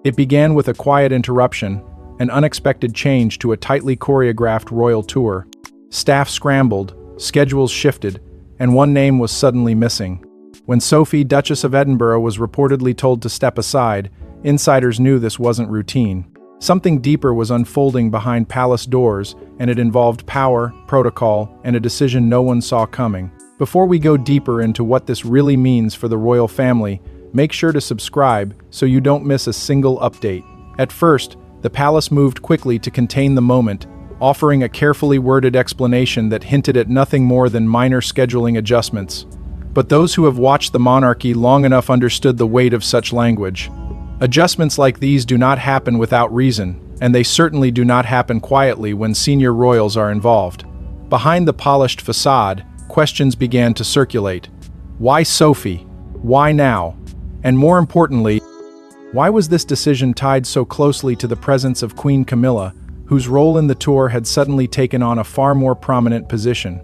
It began with a quiet interruption, an unexpected change to a tightly choreographed royal tour. Staff scrambled, schedules shifted, and one name was suddenly missing. When Sophie, Duchess of Edinburgh, was reportedly told to step aside, insiders knew this wasn't routine. Something deeper was unfolding behind palace doors, and it involved power, protocol, and a decision no one saw coming. Before we go deeper into what this really means for the royal family, make sure to subscribe so you don't miss a single update. At first, the palace moved quickly to contain the moment, offering a carefully worded explanation that hinted at nothing more than minor scheduling adjustments. But those who have watched the monarchy long enough understood the weight of such language. Adjustments like these do not happen without reason, and they certainly do not happen quietly when senior royals are involved. Behind the polished facade, questions began to circulate. Why Sophie? Why now? And more importantly, why was this decision tied so closely to the presence of Queen Camilla, whose role in the tour had suddenly taken on a far more prominent position?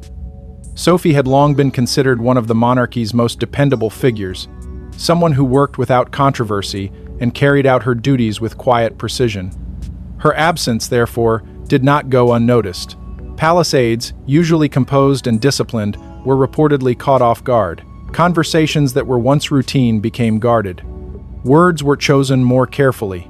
Sophie had long been considered one of the monarchy's most dependable figures, someone who worked without controversy and carried out her duties with quiet precision. Her absence, therefore, did not go unnoticed. Palace aides, usually composed and disciplined, were reportedly caught off guard. Conversations that were once routine became guarded. Words were chosen more carefully.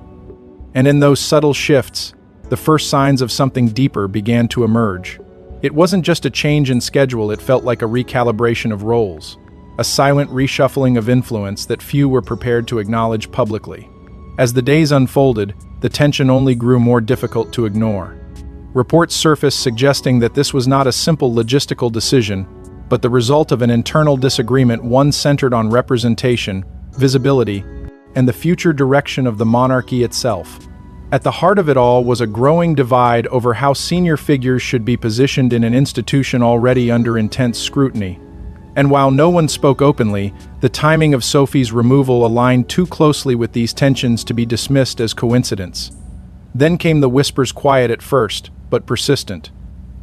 And in those subtle shifts, the first signs of something deeper began to emerge. It wasn't just a change in schedule, it felt like a recalibration of roles, a silent reshuffling of influence that few were prepared to acknowledge publicly. As the days unfolded, the tension only grew more difficult to ignore. Reports surfaced suggesting that this was not a simple logistical decision, but the result of an internal disagreement, one centered on representation, visibility, and the future direction of the monarchy itself. At the heart of it all was a growing divide over how senior figures should be positioned in an institution already under intense scrutiny. And while no one spoke openly, the timing of Sophie's removal aligned too closely with these tensions to be dismissed as coincidence. Then came the whispers, quiet at first, but persistent.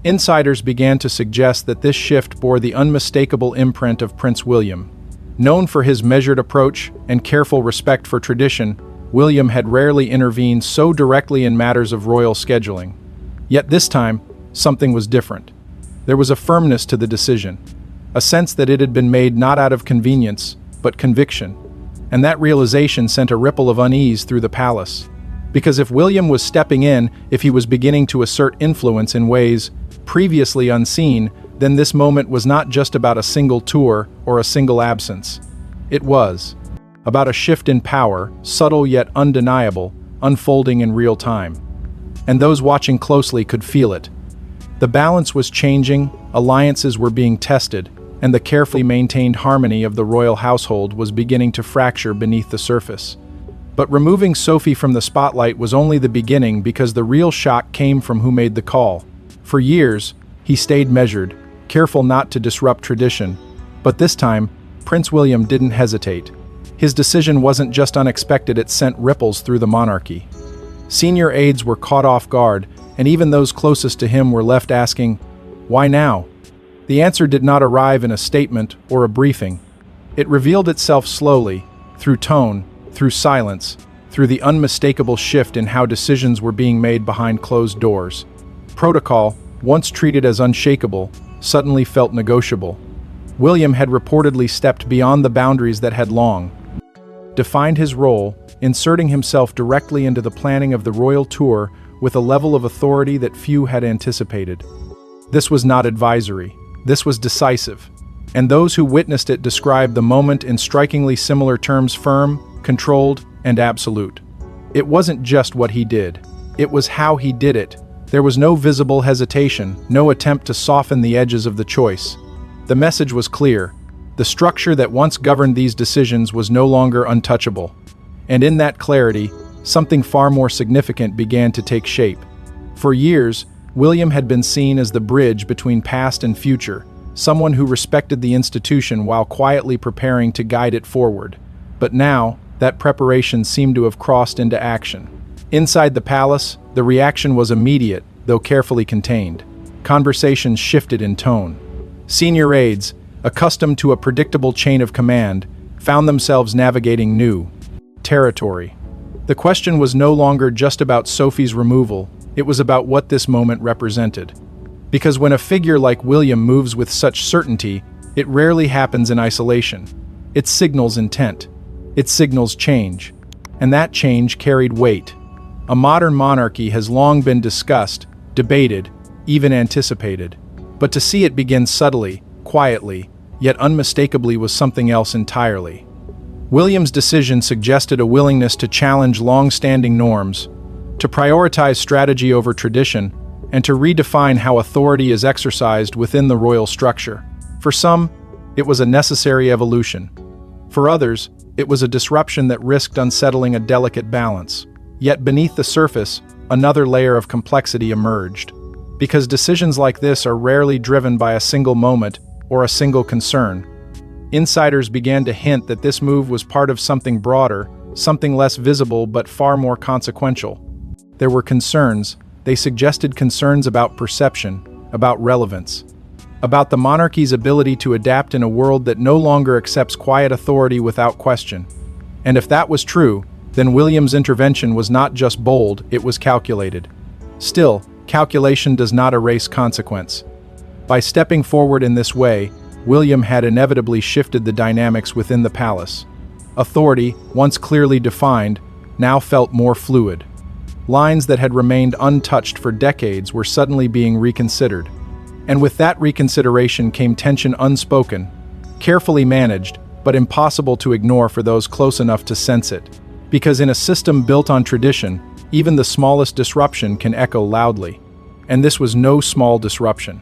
Insiders began to suggest that this shift bore the unmistakable imprint of Prince William. Known for his measured approach and careful respect for tradition, William had rarely intervened so directly in matters of royal scheduling. Yet this time, something was different. There was a firmness to the decision, a sense that it had been made not out of convenience, but conviction. And that realization sent a ripple of unease through the palace. Because if William was stepping in, if he was beginning to assert influence in ways previously unseen, then this moment was not just about a single tour or a single absence. It was about a shift in power, subtle yet undeniable, unfolding in real time. And those watching closely could feel it. The balance was changing, alliances were being tested, and the carefully maintained harmony of the royal household was beginning to fracture beneath the surface. But removing Sophie from the spotlight was only the beginning, because the real shock came from who made the call. For years, he stayed measured, careful not to disrupt tradition. But this time, Prince William didn't hesitate. His decision wasn't just unexpected, it sent ripples through the monarchy. Senior aides were caught off guard, and even those closest to him were left asking, why now? The answer did not arrive in a statement or a briefing. It revealed itself slowly, through tone, through silence, through the unmistakable shift in how decisions were being made behind closed doors. Protocol, once treated as unshakable, suddenly felt negotiable. William had reportedly stepped beyond the boundaries that had long defined his role, inserting himself directly into the planning of the royal tour with a level of authority that few had anticipated. This was not advisory, this was decisive, and those who witnessed it described the moment in strikingly similar terms: firm, controlled, and absolute. It wasn't just what he did, it was how he did it. There was no visible hesitation, no attempt to soften the edges of the choice. The message was clear. The structure that once governed these decisions was no longer untouchable. And in that clarity, something far more significant began to take shape. For years, William had been seen as the bridge between past and future, someone who respected the institution while quietly preparing to guide it forward. But now, that preparation seemed to have crossed into action. Inside the palace, the reaction was immediate, though carefully contained. Conversations shifted in tone. Senior aides, accustomed to a predictable chain of command, found themselves navigating new territory. The question was no longer just about Sophie's removal, it was about what this moment represented. Because when a figure like William moves with such certainty, it rarely happens in isolation. It signals intent. It signals change. And that change carried weight. A modern monarchy has long been discussed, debated, even anticipated. But to see it begin subtly, quietly, yet unmistakably was something else entirely. William's decision suggested a willingness to challenge long-standing norms, to prioritize strategy over tradition, and to redefine how authority is exercised within the royal structure. For some, it was a necessary evolution. For others, it was a disruption that risked unsettling a delicate balance. Yet beneath the surface, another layer of complexity emerged. Because decisions like this are rarely driven by a single moment or a single concern. Insiders began to hint that this move was part of something broader, something less visible but far more consequential. There were concerns. They suggested concerns about perception, about relevance, about the monarchy's ability to adapt in a world that no longer accepts quiet authority without question. And if that was true, then William's intervention was not just bold, it was calculated. Still, calculation does not erase consequence. By stepping forward in this way, William had inevitably shifted the dynamics within the palace. Authority, once clearly defined, now felt more fluid. Lines that had remained untouched for decades were suddenly being reconsidered. And with that reconsideration came tension unspoken, carefully managed, but impossible to ignore for those close enough to sense it. Because in a system built on tradition, even the smallest disruption can echo loudly. And this was no small disruption.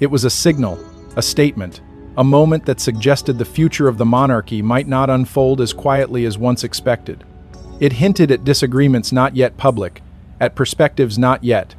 It was a signal, a statement, a moment that suggested the future of the monarchy might not unfold as quietly as once expected. It hinted at disagreements not yet public, at perspectives not yet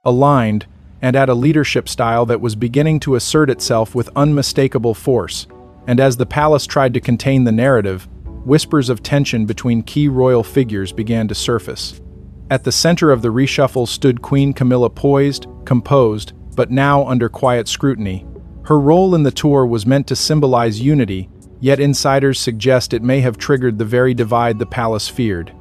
aligned, and at a leadership style that was beginning to assert itself with unmistakable force. And as the palace tried to contain the narrative, whispers of tension between key royal figures began to surface. At the center of the reshuffle stood Queen Camilla, poised, composed, but now under quiet scrutiny. Her role in the tour was meant to symbolize unity, yet insiders suggest it may have triggered the very divide the palace feared.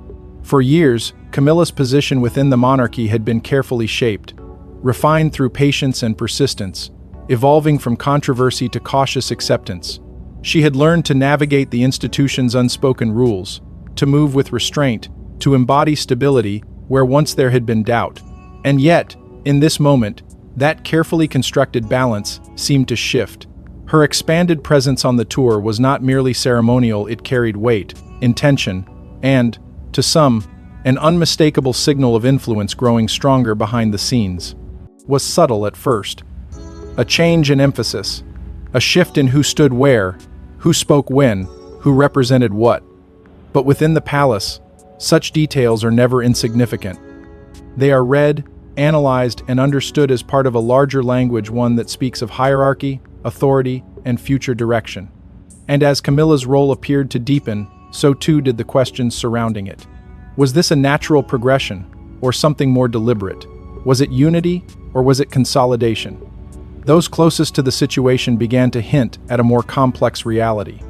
For years, Camilla's position within the monarchy had been carefully shaped, refined through patience and persistence, evolving from controversy to cautious acceptance. She had learned to navigate the institution's unspoken rules, to move with restraint, to embody stability where once there had been doubt. And yet, in this moment, that carefully constructed balance seemed to shift. Her expanded presence on the tour was not merely ceremonial, it carried weight, intention, and, to some, an unmistakable signal of influence growing stronger behind the scenes. Was subtle at first. A change in emphasis, a shift in who stood where, who spoke when, who represented what. But within the palace, such details are never insignificant. They are read, analyzed, and understood as part of a larger language, one that speaks of hierarchy, authority, and future direction. And as Camilla's role appeared to deepen, so too did the questions surrounding it. Was this a natural progression, or something more deliberate? Was it unity, or was it consolidation? Those closest to the situation began to hint at a more complex reality.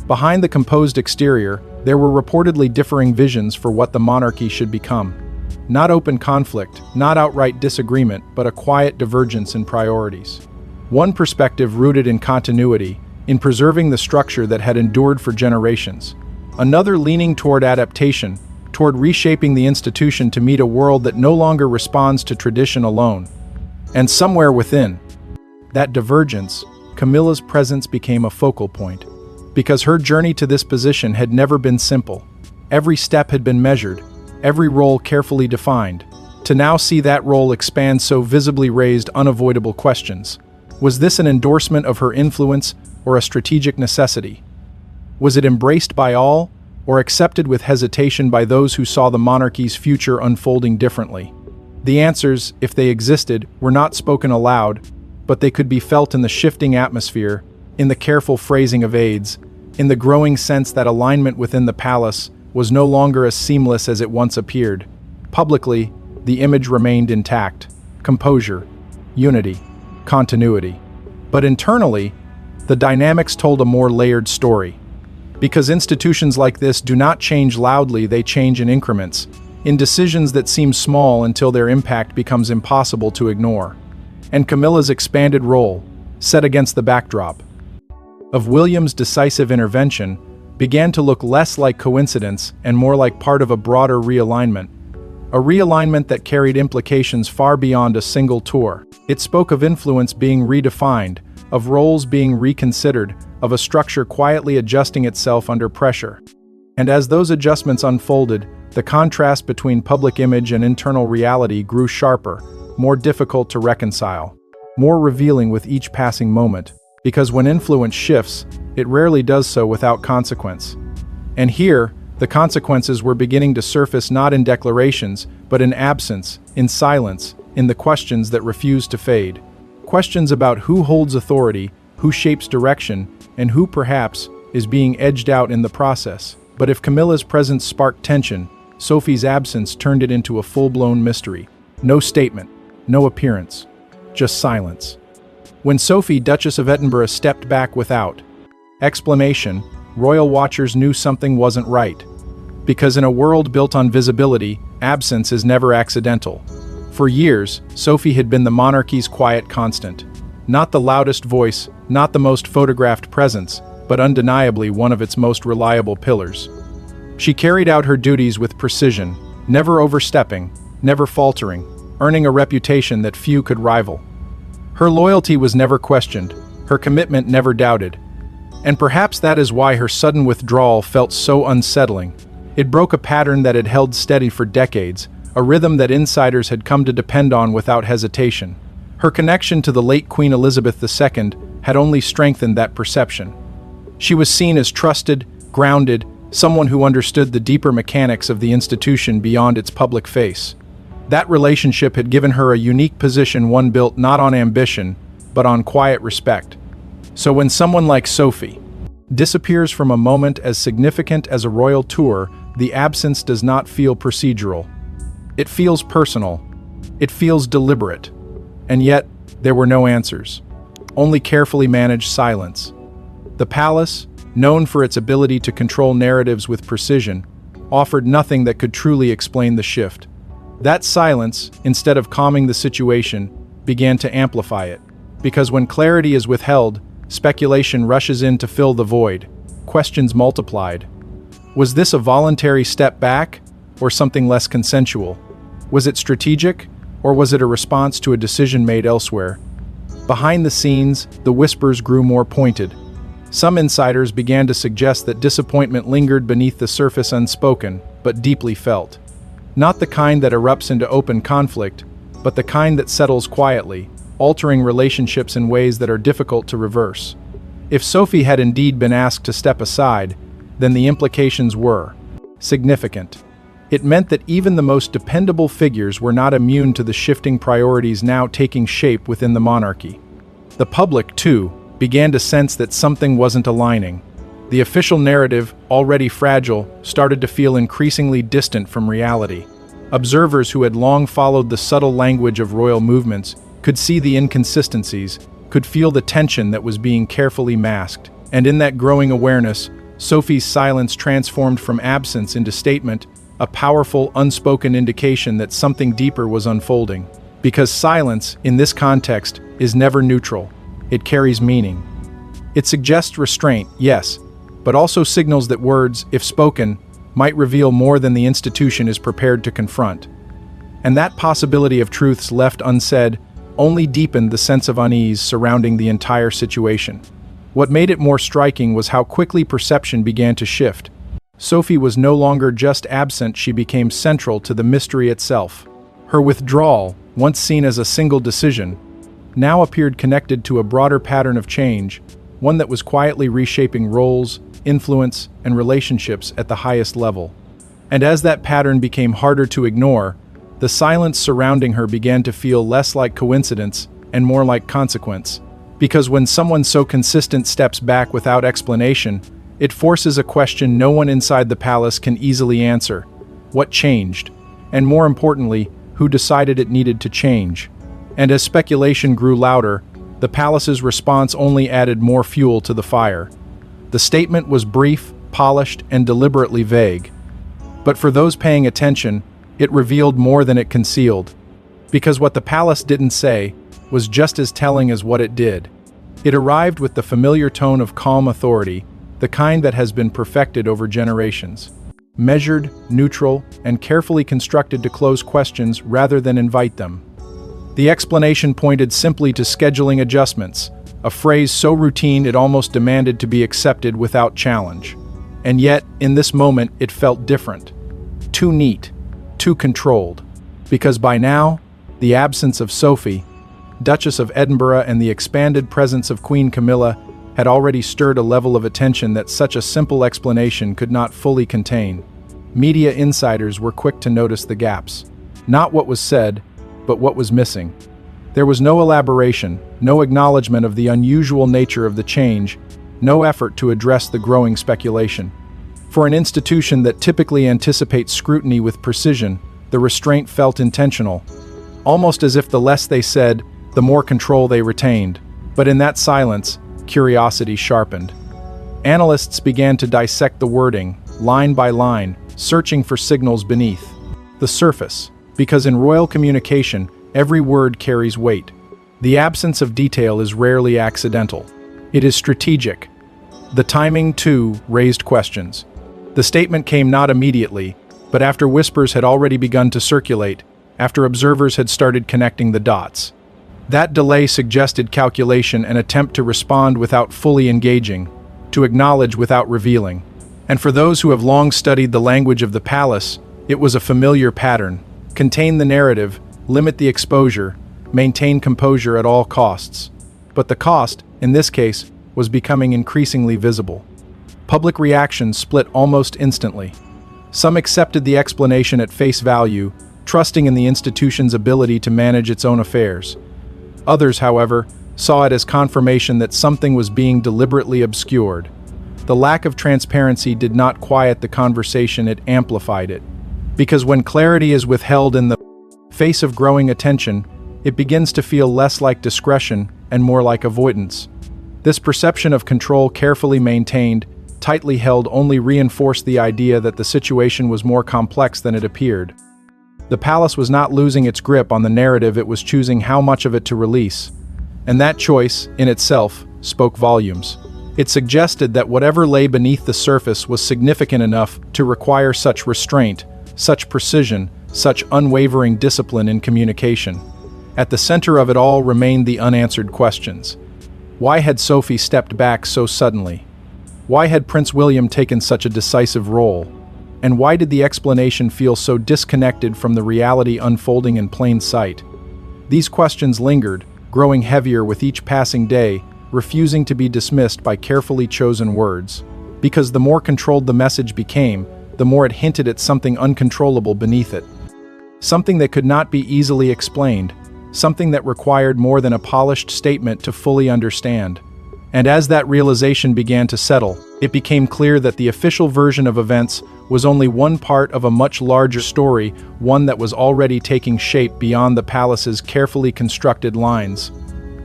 Behind the composed exterior, there were reportedly differing visions for what the monarchy should become. Not open conflict, not outright disagreement, but a quiet divergence in priorities. One perspective rooted in continuity, in preserving the structure that had endured for generations. Another leaning toward adaptation, toward reshaping the institution to meet a world that no longer responds to tradition alone. And somewhere within that divergence, Camilla's presence became a focal point. Because her journey to this position had never been simple. Every step had been measured, every role carefully defined. To now see that role expand so visibly raised unavoidable questions. Was this an endorsement of her influence or a strategic necessity? Was it embraced by all, or accepted with hesitation by those who saw the monarchy's future unfolding differently? The answers, if they existed, were not spoken aloud, but they could be felt in the shifting atmosphere, in the careful phrasing of aides, in the growing sense that alignment within the palace was no longer as seamless as it once appeared. Publicly, the image remained intact: composure, unity, continuity. But internally, the dynamics told a more layered story. Because institutions like this do not change loudly, they change in increments, in decisions that seem small until their impact becomes impossible to ignore. And Camilla's expanded role, set against the backdrop of William's decisive intervention, began to look less like coincidence and more like part of a broader realignment. A realignment that carried implications far beyond a single tour. It spoke of influence being redefined, of roles being reconsidered, of a structure quietly adjusting itself under pressure. And as those adjustments unfolded, the contrast between public image and internal reality grew sharper, more difficult to reconcile, more revealing with each passing moment. Because when influence shifts, it rarely does so without consequence. And here, the consequences were beginning to surface not in declarations, but in absence, in silence, in the questions that refused to fade. Questions about who holds authority, who shapes direction, and who perhaps is being edged out in the process. But if Camilla's presence sparked tension, Sophie's absence turned it into a full-blown mystery. No statement, no appearance, just silence. When Sophie, Duchess of Edinburgh, stepped back without explanation, royal watchers knew something wasn't right. Because in a world built on visibility, absence is never accidental. For years, Sophie had been the monarchy's quiet constant. Not the loudest voice, not the most photographed presence, but undeniably one of its most reliable pillars. She carried out her duties with precision, never overstepping, never faltering, earning a reputation that few could rival. Her loyalty was never questioned, her commitment never doubted. And perhaps that is why her sudden withdrawal felt so unsettling. It broke a pattern that had held steady for decades, a rhythm that insiders had come to depend on without hesitation. Her connection to the late Queen Elizabeth II had only strengthened that perception. She was seen as trusted, grounded, someone who understood the deeper mechanics of the institution beyond its public face. That relationship had given her a unique position, one built not on ambition, but on quiet respect. So when someone like Sophie disappears from a moment as significant as a royal tour, the absence does not feel procedural. It feels personal. It feels deliberate. And yet, there were no answers. Only carefully managed silence. The palace, known for its ability to control narratives with precision, offered nothing that could truly explain the shift. That silence, instead of calming the situation, began to amplify it. Because when clarity is withheld, speculation rushes in to fill the void. Questions multiplied. Was this a voluntary step back, or something less consensual? Was it strategic, or was it a response to a decision made elsewhere? Behind the scenes, the whispers grew more pointed. Some insiders began to suggest that disappointment lingered beneath the surface, unspoken, but deeply felt. Not the kind that erupts into open conflict, but the kind that settles quietly, altering relationships in ways that are difficult to reverse. If Sophie had indeed been asked to step aside, then the implications were significant. It meant that even the most dependable figures were not immune to the shifting priorities now taking shape within the monarchy. The public, too, began to sense that something wasn't aligning. The official narrative, already fragile, started to feel increasingly distant from reality. Observers who had long followed the subtle language of royal movements could see the inconsistencies, could feel the tension that was being carefully masked. And in that growing awareness, Sophie's silence transformed from absence into statement, a powerful, unspoken indication that something deeper was unfolding. Because silence, in this context, is never neutral. It carries meaning. It suggests restraint, yes, but also signals that words, if spoken, might reveal more than the institution is prepared to confront. And that possibility of truths left unsaid only deepened the sense of unease surrounding the entire situation. What made it more striking was how quickly perception began to shift. Sophie was no longer just absent, she became central to the mystery itself. Her withdrawal, once seen as a single decision, now appeared connected to a broader pattern of change, one that was quietly reshaping roles, influence, and relationships at the highest level. And as that pattern became harder to ignore, the silence surrounding her began to feel less like coincidence and more like consequence. Because when someone so consistent steps back without explanation, it forces a question no one inside the palace can easily answer. What changed? And more importantly, who decided it needed to change? And as speculation grew louder, the palace's response only added more fuel to the fire. The statement was brief, polished, and deliberately vague. But for those paying attention, it revealed more than it concealed. Because what the palace didn't say was just as telling as what it did. It arrived with the familiar tone of calm authority, the kind that has been perfected over generations. Measured, neutral, and carefully constructed to close questions rather than invite them. The explanation pointed simply to scheduling adjustments, a phrase so routine it almost demanded to be accepted without challenge. And yet, in this moment, it felt different. Too neat, too controlled. Because by now, the absence of Sophie, Duchess of Edinburgh, and the expanded presence of Queen Camilla had already stirred a level of attention that such a simple explanation could not fully contain. Media insiders were quick to notice the gaps. Not what was said, but what was missing. There was no elaboration, no acknowledgement of the unusual nature of the change, no effort to address the growing speculation. For an institution that typically anticipates scrutiny with precision, the restraint felt intentional, almost as if the less they said, the more control they retained. But in that silence, curiosity sharpened. Analysts began to dissect the wording, line by line, searching for signals beneath the surface, because in royal communication, every word carries weight. The absence of detail is rarely accidental. It is strategic. The timing, too, raised questions. The statement came not immediately, but after whispers had already begun to circulate, after observers had started connecting the dots. That delay suggested calculation, an attempt to respond without fully engaging, to acknowledge without revealing. And for those who have long studied the language of the palace, it was a familiar pattern. Contain the narrative, limit the exposure, maintain composure at all costs. But the cost, in this case, was becoming increasingly visible. Public reactions split almost instantly. Some accepted the explanation at face value, trusting in the institution's ability to manage its own affairs. Others, however, saw it as confirmation that something was being deliberately obscured. The lack of transparency did not quiet the conversation, it amplified it. Because when clarity is withheld in the face of growing attention, it begins to feel less like discretion and more like avoidance. This perception of control, carefully maintained, tightly held, only reinforced the idea that the situation was more complex than it appeared. The palace was not losing its grip on the narrative, it was choosing how much of it to release. And that choice, in itself, spoke volumes. It suggested that whatever lay beneath the surface was significant enough to require such restraint, such precision, such unwavering discipline in communication. At the center of it all remained the unanswered questions. Why had Sophie stepped back so suddenly? Why had Prince William taken such a decisive role? And why did the explanation feel so disconnected from the reality unfolding in plain sight? These questions lingered, growing heavier with each passing day, refusing to be dismissed by carefully chosen words. Because the more controlled the message became, the more it hinted at something uncontrollable beneath it. Something that could not be easily explained, something that required more than a polished statement to fully understand. And as that realization began to settle, it became clear that the official version of events was only one part of a much larger story, one that was already taking shape beyond the palace's carefully constructed lines.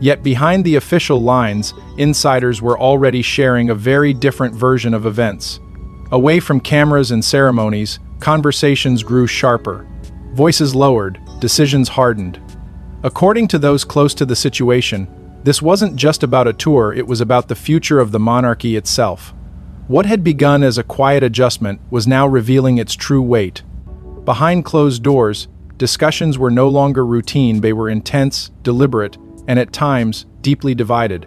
Yet behind the official lines, insiders were already sharing a very different version of events. Away from cameras and ceremonies, conversations grew sharper. Voices lowered, decisions hardened. According to those close to the situation, this wasn't just about a tour, it was about the future of the monarchy itself. What had begun as a quiet adjustment was now revealing its true weight. Behind closed doors, discussions were no longer routine, they were intense, deliberate, and at times, deeply divided.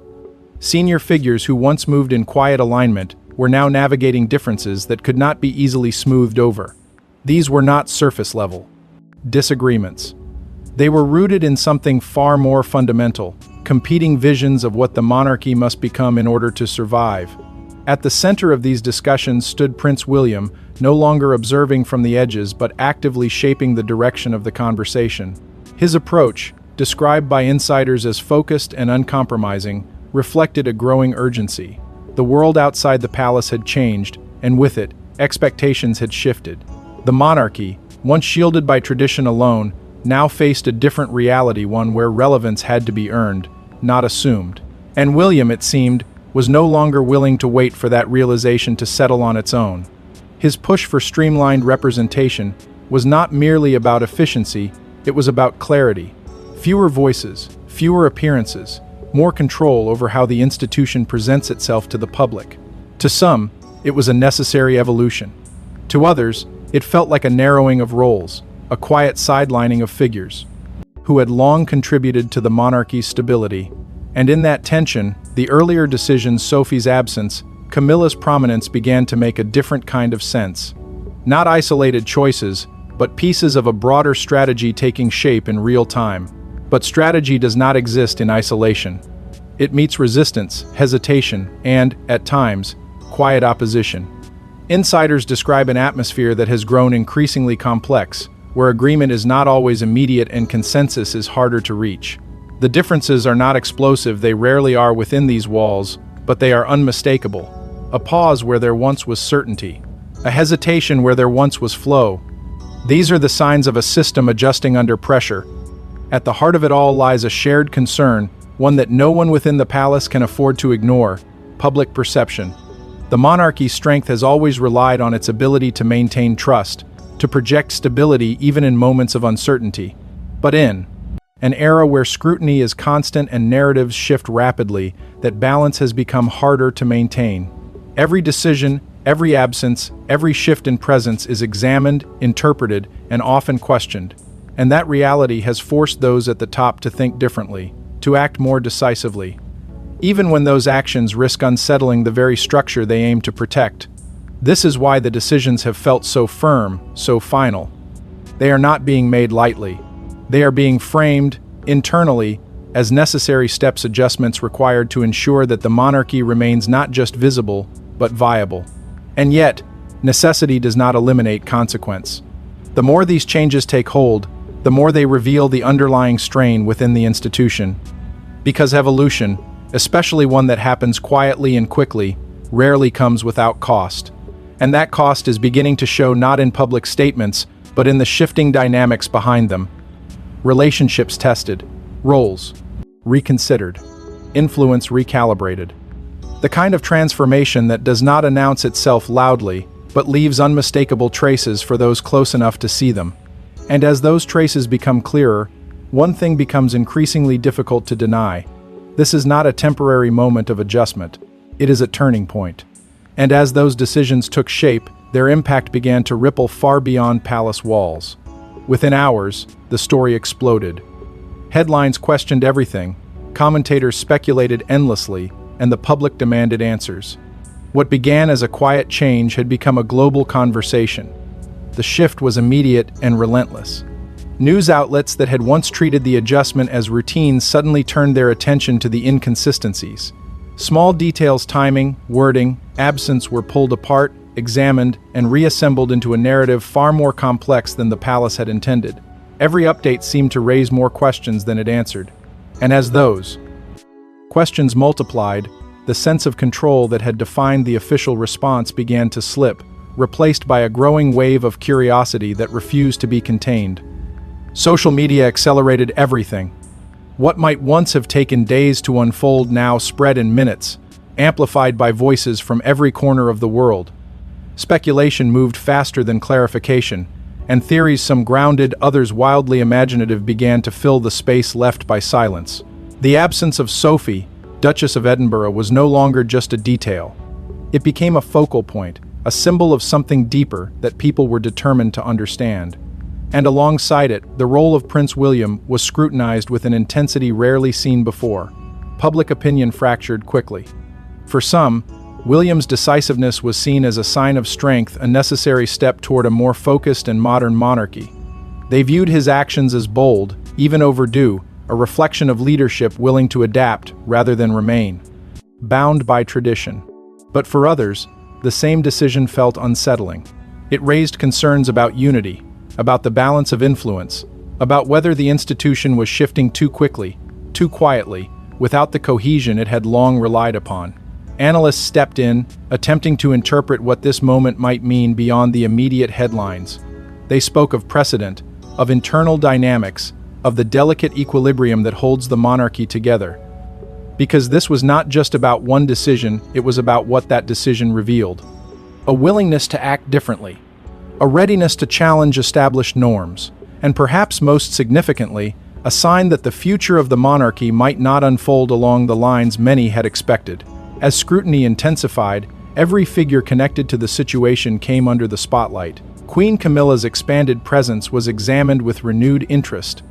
Senior figures who once moved in quiet alignment were now navigating differences that could not be easily smoothed over. These were not surface-level disagreements. They were rooted in something far more fundamental, competing visions of what the monarchy must become in order to survive. At the center of these discussions stood Prince William, no longer observing from the edges but actively shaping the direction of the conversation. His approach, described by insiders as focused and uncompromising, reflected a growing urgency. The world outside the palace had changed, and with it, expectations had shifted. The monarchy, once shielded by tradition alone, now faced a different reality, one where relevance had to be earned, not assumed. And William, it seemed, was no longer willing to wait for that realization to settle on its own. His push for streamlined representation was not merely about efficiency, it was about clarity. Fewer voices, fewer appearances, more control over how the institution presents itself to the public. To some, it was a necessary evolution. To others, it felt like a narrowing of roles, a quiet sidelining of figures who had long contributed to the monarchy's stability. And in that tension, the earlier decisions, Sophie's absence, Camilla's prominence, began to make a different kind of sense. Not isolated choices, but pieces of a broader strategy taking shape in real time. But strategy does not exist in isolation. It meets resistance, hesitation, and, at times, quiet opposition. Insiders describe an atmosphere that has grown increasingly complex, where agreement is not always immediate and consensus is harder to reach. The differences are not explosive, they rarely are within these walls, but they are unmistakable. A pause where there once was certainty. A hesitation where there once was flow. These are the signs of a system adjusting under pressure. At the heart of it all lies a shared concern, one that no one within the palace can afford to ignore: public perception. The monarchy's strength has always relied on its ability to maintain trust, to project stability even in moments of uncertainty. But in an era where scrutiny is constant and narratives shift rapidly, that balance has become harder to maintain. Every decision, every absence, every shift in presence is examined, interpreted, and often questioned. And that reality has forced those at the top to think differently, to act more decisively, even when those actions risk unsettling the very structure they aim to protect. This is why the decisions have felt so firm, so final. They are not being made lightly. They are being framed, internally, as necessary steps, adjustments required to ensure that the monarchy remains not just visible, but viable. And yet, necessity does not eliminate consequence. The more these changes take hold, the more they reveal the underlying strain within the institution. Because evolution, especially one that happens quietly and quickly, rarely comes without cost. And that cost is beginning to show not in public statements, but in the shifting dynamics behind them. Relationships tested, roles reconsidered, influence recalibrated. The kind of transformation that does not announce itself loudly, but leaves unmistakable traces for those close enough to see them. And as those traces become clearer, one thing becomes increasingly difficult to deny. This is not a temporary moment of adjustment. It is a turning point. And as those decisions took shape, their impact began to ripple far beyond palace walls. Within hours, the story exploded. Headlines questioned everything, commentators speculated endlessly, and the public demanded answers. What began as a quiet change had become a global conversation. The shift was immediate and relentless. News outlets that had once treated the adjustment as routine suddenly turned their attention to the inconsistencies. Small details, timing, wording, absence were pulled apart, examined, and reassembled into a narrative far more complex than the palace had intended. Every update seemed to raise more questions than it answered. And as those questions multiplied, the sense of control that had defined the official response began to slip, replaced by a growing wave of curiosity that refused to be contained. Social media accelerated everything. What might once have taken days to unfold now spread in minutes, amplified by voices from every corner of the world. Speculation moved faster than clarification, and theories, some grounded, others wildly imaginative, began to fill the space left by silence. The absence of Sophie, Duchess of Edinburgh, was no longer just a detail. It became a focal point, a symbol of something deeper that people were determined to understand. And alongside it, the role of Prince William was scrutinized with an intensity rarely seen before. Public opinion fractured quickly. For some, William's decisiveness was seen as a sign of strength, a necessary step toward a more focused and modern monarchy. They viewed his actions as bold, even overdue, a reflection of leadership willing to adapt rather than remain bound by tradition. But for others, the same decision felt unsettling. It raised concerns about unity, about the balance of influence, about whether the institution was shifting too quickly, too quietly, without the cohesion it had long relied upon. Analysts stepped in, attempting to interpret what this moment might mean beyond the immediate headlines. They spoke of precedent, of internal dynamics, of the delicate equilibrium that holds the monarchy together. Because this was not just about one decision, it was about what that decision revealed. A willingness to act differently, a readiness to challenge established norms, and perhaps most significantly, a sign that the future of the monarchy might not unfold along the lines many had expected. As scrutiny intensified, every figure connected to the situation came under the spotlight. Queen Camilla's expanded presence was examined with renewed interest.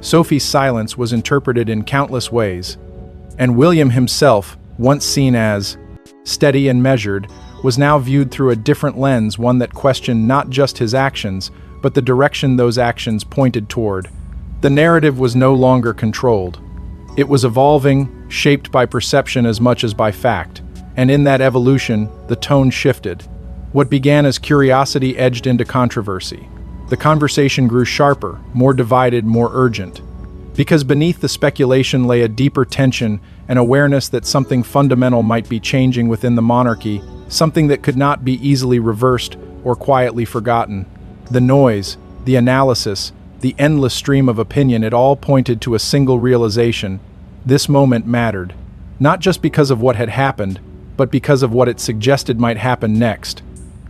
Sophie's silence was interpreted in countless ways. And William himself, once seen as steady and measured, was now viewed through a different lens, one that questioned not just his actions, but the direction those actions pointed toward. The narrative was no longer controlled. It was evolving, shaped by perception as much as by fact. And in that evolution, the tone shifted. What began as curiosity edged into controversy. The conversation grew sharper, more divided, more urgent. Because beneath the speculation lay a deeper tension, an awareness that something fundamental might be changing within the monarchy, something that could not be easily reversed or quietly forgotten. The noise, the analysis, the endless stream of opinion, it all pointed to a single realization. This moment mattered, not just because of what had happened, but because of what it suggested might happen next.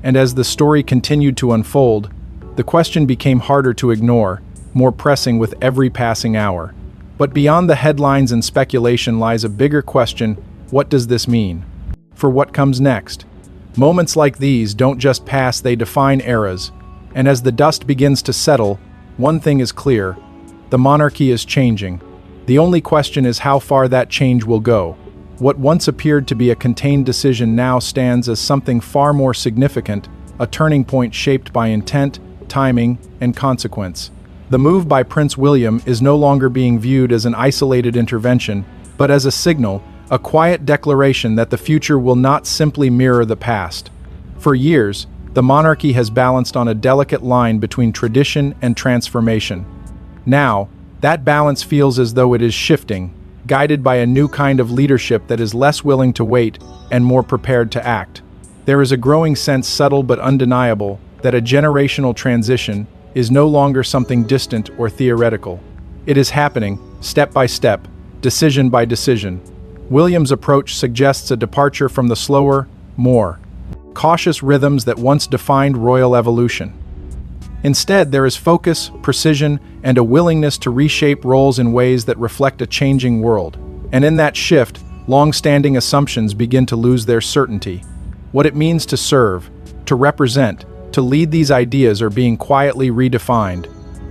And as the story continued to unfold, the question became harder to ignore, more pressing with every passing hour. But beyond the headlines and speculation lies a bigger question: what does this mean? For what comes next? Moments like these don't just pass, they define eras. And as the dust begins to settle, one thing is clear: the monarchy is changing. The only question is how far that change will go. What once appeared to be a contained decision now stands as something far more significant, a turning point shaped by intent, timing, and consequence. The move by Prince William is no longer being viewed as an isolated intervention, but as a signal, a quiet declaration that the future will not simply mirror the past. For years, the monarchy has balanced on a delicate line between tradition and transformation. Now, that balance feels as though it is shifting, guided by a new kind of leadership that is less willing to wait and more prepared to act. There is a growing sense, subtle but undeniable, that a generational transition is no longer something distant or theoretical. It is happening, step by step, decision by decision. William's approach suggests a departure from the slower, more cautious rhythms that once defined royal evolution. Instead, there is focus, precision, and a willingness to reshape roles in ways that reflect a changing world. And in that shift, long-standing assumptions begin to lose their certainty. What it means to serve, to represent, to lead, these ideas are being quietly redefined.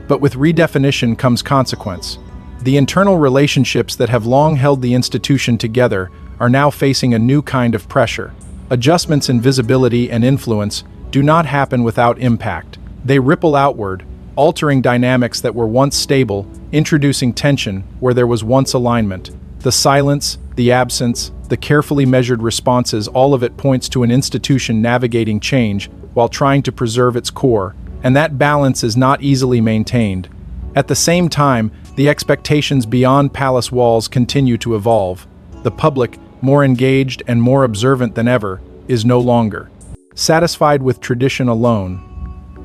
But with redefinition comes consequence. The internal relationships that have long held the institution together are now facing a new kind of pressure. Adjustments in visibility and influence do not happen without impact. They ripple outward, altering dynamics that were once stable, introducing tension where there was once alignment. The silence, the absence, the carefully measured responses, all of it points to an institution navigating change while trying to preserve its core, and that balance is not easily maintained. At the same time, the expectations beyond palace walls continue to evolve. The public, more engaged and more observant than ever, is no longer satisfied with tradition alone.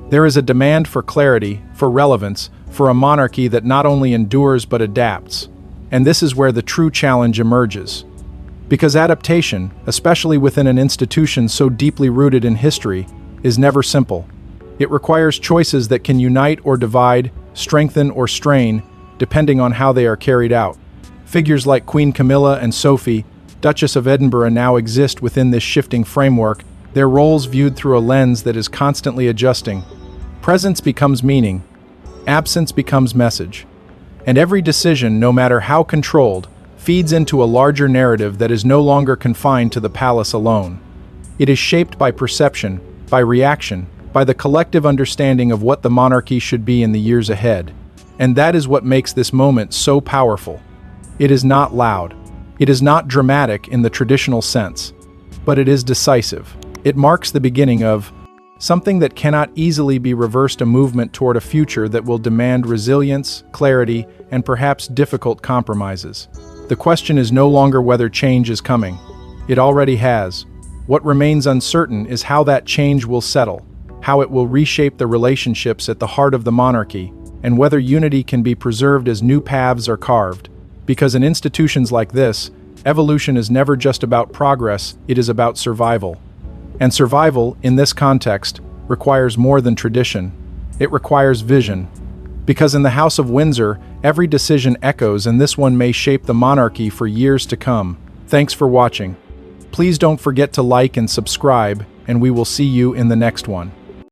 There is a demand for clarity, for relevance, for a monarchy that not only endures but adapts. And this is where the true challenge emerges. Because adaptation, especially within an institution so deeply rooted in history, is never simple. It requires choices that can unite or divide, strengthen or strain, depending on how they are carried out. Figures like Queen Camilla and Sophie, Duchess of Edinburgh, now exist within this shifting framework, their roles viewed through a lens that is constantly adjusting. Presence becomes meaning, absence becomes message. And every decision, no matter how controlled, feeds into a larger narrative that is no longer confined to the palace alone. It is shaped by perception, by reaction, by the collective understanding of what the monarchy should be in the years ahead. And that is what makes this moment so powerful. It is not loud. It is not dramatic in the traditional sense, but it is decisive. It marks the beginning of something that cannot easily be reversed, a movement toward a future that will demand resilience, clarity, and perhaps difficult compromises. The question is no longer whether change is coming. It already has. What remains uncertain is how that change will settle, how it will reshape the relationships at the heart of the monarchy, and whether unity can be preserved as new paths are carved. Because in institutions like this, Evolution is never just about progress, it is about survival. And survival, in this context, requires more than tradition. It requires vision. Because in the House of Windsor, every decision echoes, and this one may shape the monarchy for years to come. Thanks for watching. Please don't forget to like and subscribe, and we will see you in the next one.